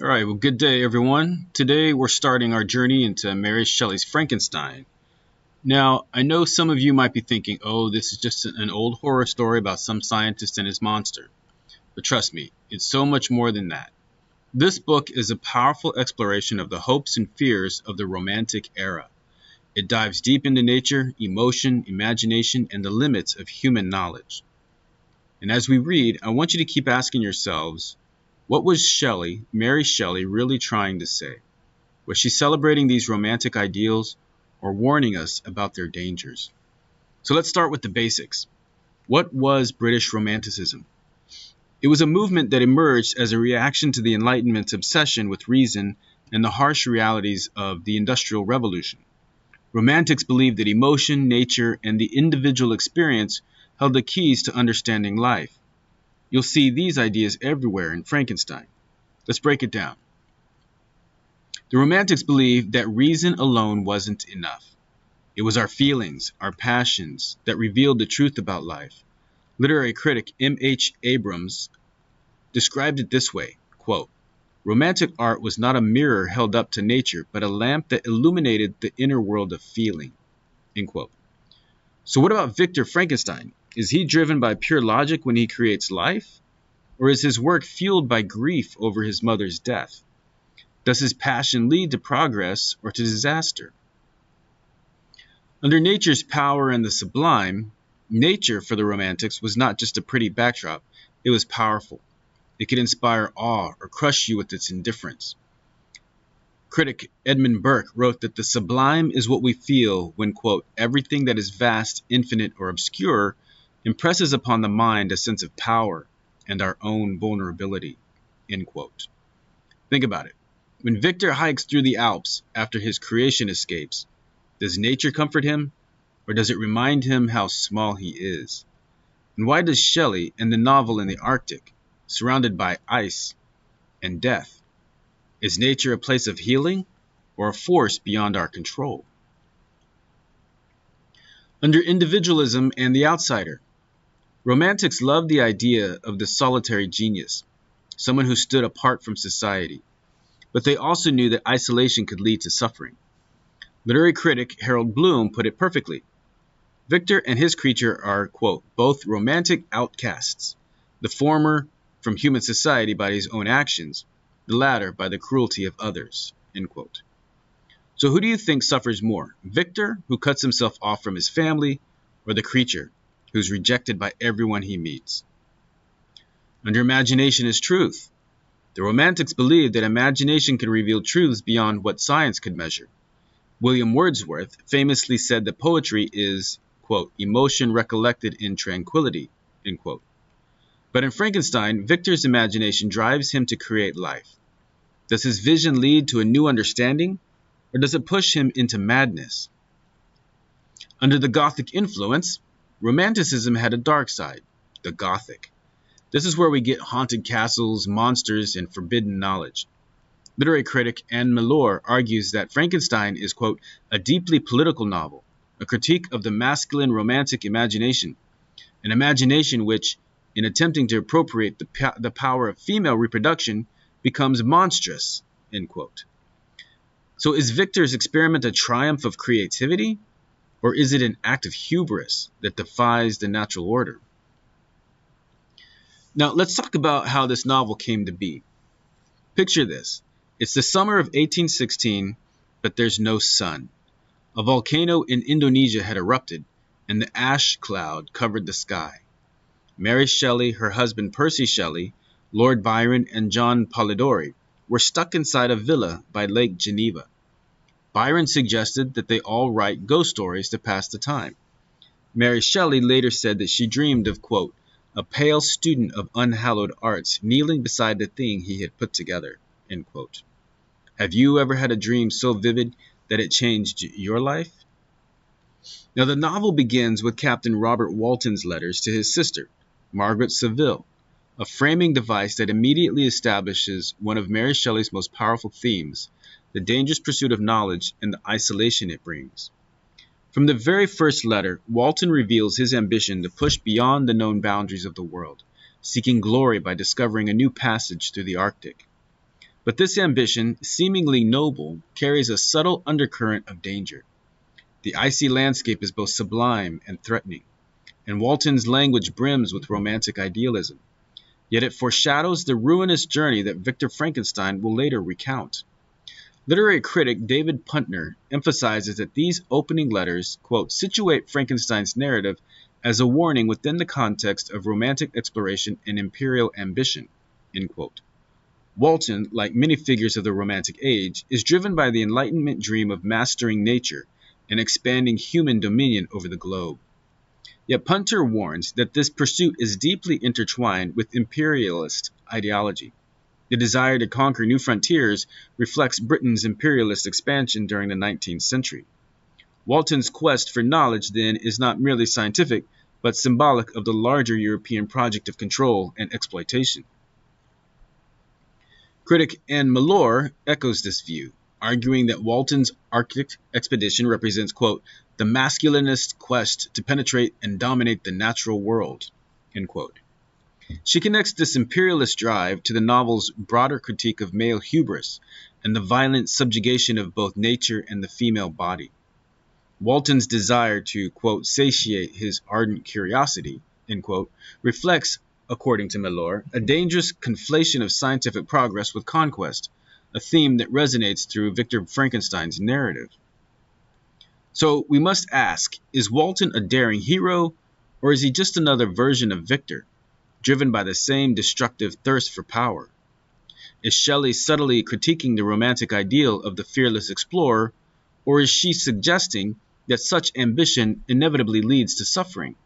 All right, well, good day, everyone. Today we're starting our journey into Mary Shelley's Frankenstein. Now, I know some of you might be thinking, oh, this is just an old horror story about some scientist and his monster. But trust me, it's so much more than that. This book is a powerful exploration of the hopes and fears of the Romantic era. It dives deep into nature, emotion, imagination, and the limits of human knowledge. And as we read, I want you to keep asking yourselves, what was Shelley, Mary Shelley, really trying to say? Was she celebrating these romantic ideals or warning us about their dangers? So let's start with the basics. What was British Romanticism? It was a movement that emerged as a reaction to the Enlightenment's obsession with reason and the harsh realities of the Industrial Revolution. Romantics believed that emotion, nature, and the individual experience held the keys to understanding life. You'll see these ideas everywhere in Frankenstein. Let's break it down. The Romantics believed that reason alone wasn't enough. It was our feelings, our passions, that revealed the truth about life. Literary critic M.H. Abrams described it this way, quote, "Romantic art was not a mirror held up to nature, but a lamp that illuminated the inner world of feeling." End quote. So what about Victor Frankenstein? Is he driven by pure logic when he creates life? Or is his work fueled by grief over his mother's death? Does his passion lead to progress or to disaster? Under nature's power and the sublime, nature for the Romantics was not just a pretty backdrop, it was powerful. It could inspire awe or crush you with its indifference. Critic Edmund Burke wrote that the sublime is what we feel when, quote, "everything that is vast, infinite, or obscure impresses upon the mind a sense of power and our own vulnerability," end quote. Think about it. When Victor hikes through the Alps after his creation escapes, does nature comfort him, or does it remind him how small he is? And why does Shelley end the novel in the Arctic, surrounded by ice and death? Is nature a place of healing or a force beyond our control? Under individualism and the outsider, Romantics loved the idea of the solitary genius, someone who stood apart from society. But they also knew that isolation could lead to suffering. Literary critic Harold Bloom put it perfectly. Victor and his creature are, quote, "both romantic outcasts, the former from human society by his own actions, the latter by the cruelty of others," end quote. So who do you think suffers more? Victor, who cuts himself off from his family, or the creature, who's rejected by everyone he meets? Under imagination is truth. The Romantics believed that imagination could reveal truths beyond what science could measure. William Wordsworth famously said that poetry is, quote, "emotion recollected in tranquility," end quote. But in Frankenstein, Victor's imagination drives him to create life. Does his vision lead to a new understanding, or does it push him into madness? Under the Gothic influence, Romanticism had a dark side, the Gothic. This is where we get haunted castles, monsters, and forbidden knowledge. Literary critic Anne Mallour argues that Frankenstein is, quote, "a deeply political novel, a critique of the masculine romantic imagination, an imagination which, in attempting to appropriate the power of female reproduction, becomes monstrous," end quote. So is Victor's experiment a triumph of creativity, or is it an act of hubris that defies the natural order? Now, let's talk about how this novel came to be. Picture this. It's the summer of 1816, but there's no sun. A volcano in Indonesia had erupted, and the ash cloud covered the sky. Mary Shelley, her husband Percy Shelley, Lord Byron, and John Polidori were stuck inside a villa by Lake Geneva. Byron suggested that they all write ghost stories to pass the time. Mary Shelley later said that she dreamed of, quote, "a pale student of unhallowed arts kneeling beside the thing he had put together," end quote. Have you ever had a dream so vivid that it changed your life? Now, the novel begins with Captain Robert Walton's letters to his sister, Margaret Saville, a framing device that immediately establishes one of Mary Shelley's most powerful themes, the dangerous pursuit of knowledge and the isolation it brings. From the very first letter, Walton reveals his ambition to push beyond the known boundaries of the world, seeking glory by discovering a new passage through the Arctic. But this ambition, seemingly noble, carries a subtle undercurrent of danger. The icy landscape is both sublime and threatening, and Walton's language brims with romantic idealism. Yet it foreshadows the ruinous journey that Victor Frankenstein will later recount. Literary critic David Puntner emphasizes that these opening letters, quote, situate Frankenstein's narrative as a warning within the context of romantic exploration and imperial ambition, end quote. Walton, like many figures of the Romantic Age, is driven by the Enlightenment dream of mastering nature and expanding human dominion over the globe. Yet Punter warns that this pursuit is deeply intertwined with imperialist ideology. The desire to conquer new frontiers reflects Britain's imperialist expansion during the 19th century. Walton's quest for knowledge, then, is not merely scientific, but symbolic of the larger European project of control and exploitation. Critic Anne Mallour echoes this view, arguing that Walton's Arctic expedition represents, quote, the masculinist quest to penetrate and dominate the natural world, end quote. She connects this imperialist drive to the novel's broader critique of male hubris and the violent subjugation of both nature and the female body. Walton's desire to, quote, satiate his ardent curiosity, end quote, reflects, according to Mallour, a dangerous conflation of scientific progress with conquest, a theme that resonates through Victor Frankenstein's narrative. So we must ask, is Walton a daring hero, or is he just another version of Victor, driven by the same destructive thirst for power? Is Shelley subtly critiquing the romantic ideal of the fearless explorer, or is she suggesting that such ambition inevitably leads to suffering?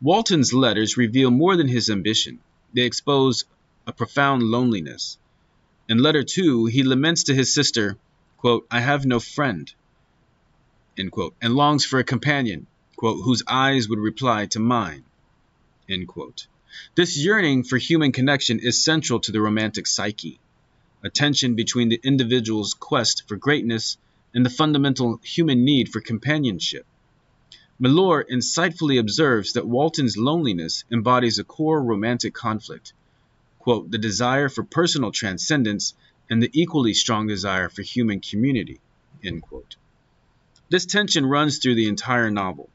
Walton's letters reveal more than his ambition. They expose a profound loneliness. In letter 2, he laments to his sister, quote, I have no friend, end quote, and longs for a companion, quote, whose eyes would reply to mine, end quote. This yearning for human connection is central to the romantic psyche, a tension between the individual's quest for greatness and the fundamental human need for companionship. Mallour insightfully observes that Walton's loneliness embodies a core romantic conflict, quote, the desire for personal transcendence and the equally strong desire for human community, end quote. This tension runs through the entire novel.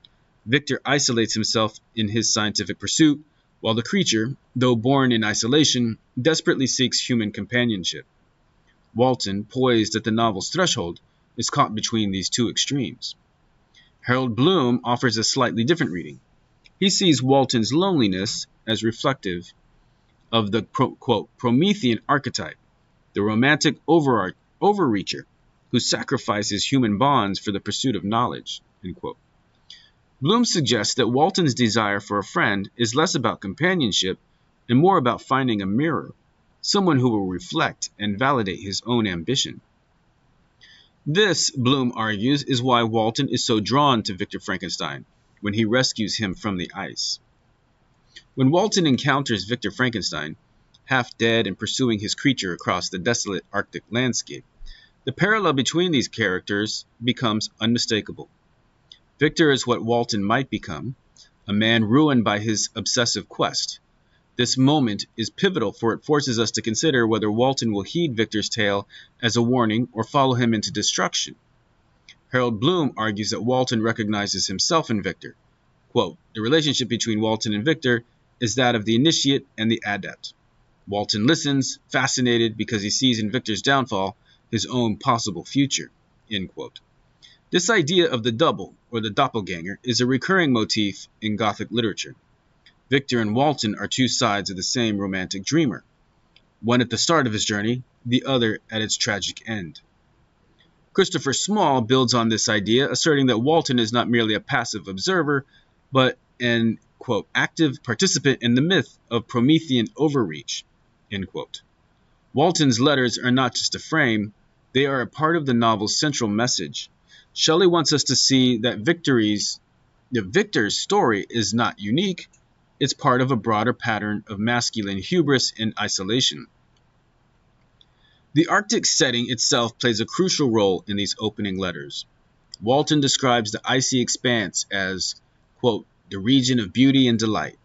Victor isolates himself in his scientific pursuit, while the creature, though born in isolation, desperately seeks human companionship. Walton, poised at the novel's threshold, is caught between these two extremes. Harold Bloom offers a slightly different reading. He sees Walton's loneliness as reflective of the, quote, Promethean archetype, the romantic overreacher who sacrifices human bonds for the pursuit of knowledge, end quote. Bloom suggests that Walton's desire for a friend is less about companionship and more about finding a mirror, someone who will reflect and validate his own ambition. This, Bloom argues, is why Walton is so drawn to Victor Frankenstein when he rescues him from the ice. When Walton encounters Victor Frankenstein, half dead and pursuing his creature across the desolate Arctic landscape, the parallel between these characters becomes unmistakable. Victor is what Walton might become, a man ruined by his obsessive quest. This moment is pivotal, for it forces us to consider whether Walton will heed Victor's tale as a warning or follow him into destruction. Harold Bloom argues that Walton recognizes himself in Victor. Quote, the relationship between Walton and Victor is that of the initiate and the adept. Walton listens, fascinated because he sees in Victor's downfall his own possible future, end quote. This idea of the double, or the doppelganger, is a recurring motif in Gothic literature. Victor and Walton are two sides of the same romantic dreamer, one at the start of his journey, the other at its tragic end. Christopher Small builds on this idea, asserting that Walton is not merely a passive observer, but an, quote, active participant in the myth of Promethean overreach, end quote. Walton's letters are not just a frame, they are a part of the novel's central message. Shelley wants us to see that Victor's story is not unique, it's part of a broader pattern of masculine hubris and isolation. The Arctic setting itself plays a crucial role in these opening letters. Walton describes the icy expanse as, quote, the region of beauty and delight,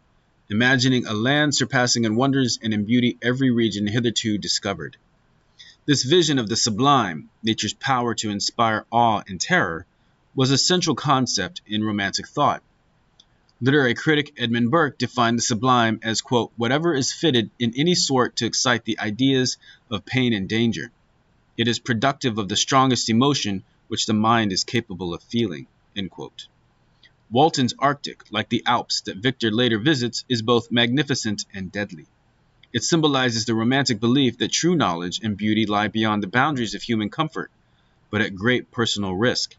imagining a land surpassing in wonders and in beauty every region hitherto discovered. This vision of the sublime, nature's power to inspire awe and terror, was a central concept in Romantic thought. Literary critic Edmund Burke defined the sublime as, quote, whatever is fitted in any sort to excite the ideas of pain and danger. It is productive of the strongest emotion which the mind is capable of feeling, end quote. Walton's Arctic, like the Alps that Victor later visits, is both magnificent and deadly. It symbolizes the romantic belief that true knowledge and beauty lie beyond the boundaries of human comfort, but at great personal risk.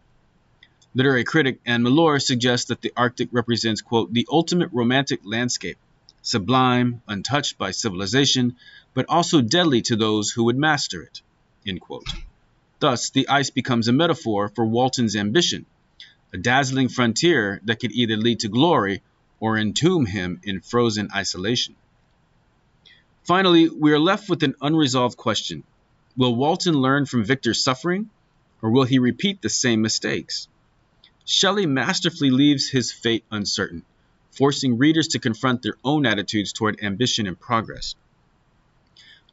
Literary critic Anne Mallour suggests that the Arctic represents, quote, the ultimate romantic landscape, sublime, untouched by civilization, but also deadly to those who would master it, end quote. Thus, the ice becomes a metaphor for Walton's ambition, a dazzling frontier that could either lead to glory or entomb him in frozen isolation. Finally, we are left with an unresolved question. Will Walton learn from Victor's suffering, or will he repeat the same mistakes? Shelley masterfully leaves his fate uncertain, forcing readers to confront their own attitudes toward ambition and progress.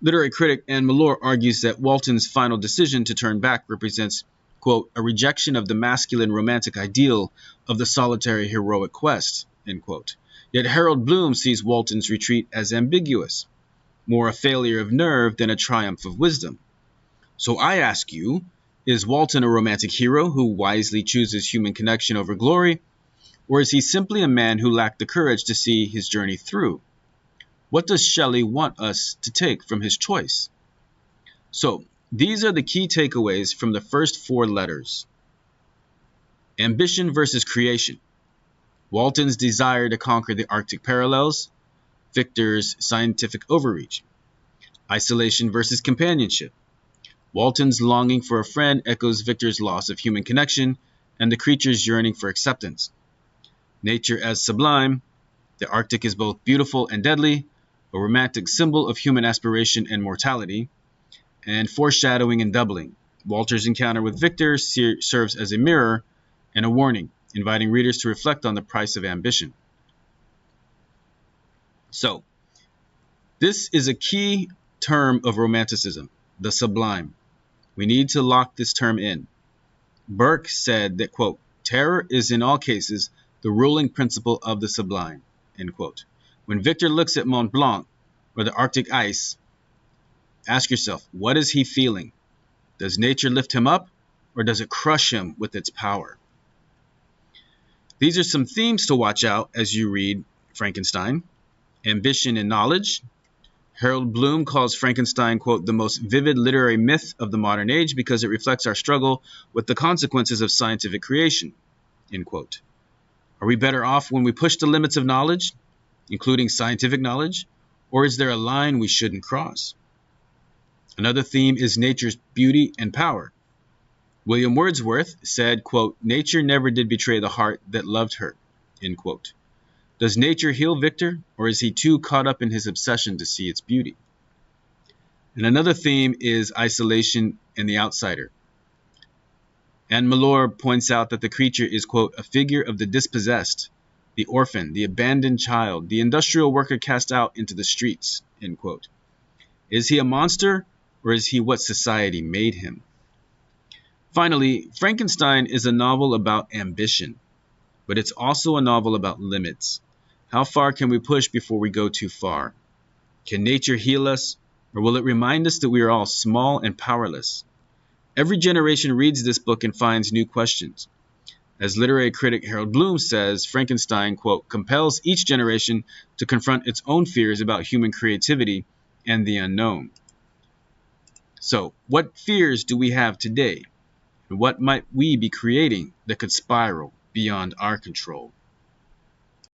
Literary critic Anne Mallour argues that Walton's final decision to turn back represents, quote, a rejection of the masculine romantic ideal of the solitary heroic quest, end quote. Yet Harold Bloom sees Walton's retreat as ambiguous, more a failure of nerve than a triumph of wisdom. So I ask you, is Walton a romantic hero who wisely chooses human connection over glory, or is he simply a man who lacked the courage to see his journey through? What does Shelley want us to take from his choice? So, these are the key takeaways from the first 4 letters. Ambition versus creation. Walton's desire to conquer the Arctic parallels. Victor's scientific overreach. Isolation versus companionship. Walton's longing for a friend echoes Victor's loss of human connection and the creature's yearning for acceptance. Nature as sublime. The Arctic is both beautiful and deadly, a romantic symbol of human aspiration and mortality. And foreshadowing and doubling. Walter's encounter with Victor serves as a mirror and a warning, inviting readers to reflect on the price of ambition. So, this is a key term of Romanticism, the sublime. We need to lock this term in. Burke said that, quote, terror is in all cases the ruling principle of the sublime, end quote. When Victor looks at Mont Blanc or the Arctic ice, ask yourself, what is he feeling? Does nature lift him up, or does it crush him with its power? These are some themes to watch out as you read Frankenstein. Ambition and knowledge. Harold Bloom calls Frankenstein, quote, the most vivid literary myth of the modern age because it reflects our struggle with the consequences of scientific creation, end quote. Are we better off when we push the limits of knowledge, including scientific knowledge, or is there a line we shouldn't cross? Another theme is nature's beauty and power. William Wordsworth said, quote, nature never did betray the heart that loved her, end quote. Does nature heal Victor, or is he too caught up in his obsession to see its beauty? And another theme is isolation and the outsider. Anne Mallour points out that the creature is, quote, a figure of the dispossessed, the orphan, the abandoned child, the industrial worker cast out into the streets, end quote. Is he a monster, or is he what society made him? Finally, Frankenstein is a novel about ambition, but it's also a novel about limits. How far can we push before we go too far? Can nature heal us, or will it remind us that we are all small and powerless? Every generation reads this book and finds new questions. As literary critic Harold Bloom says, Frankenstein, quote, compels each generation to confront its own fears about human creativity and the unknown. So, what fears do we have today? And what might we be creating that could spiral beyond our control?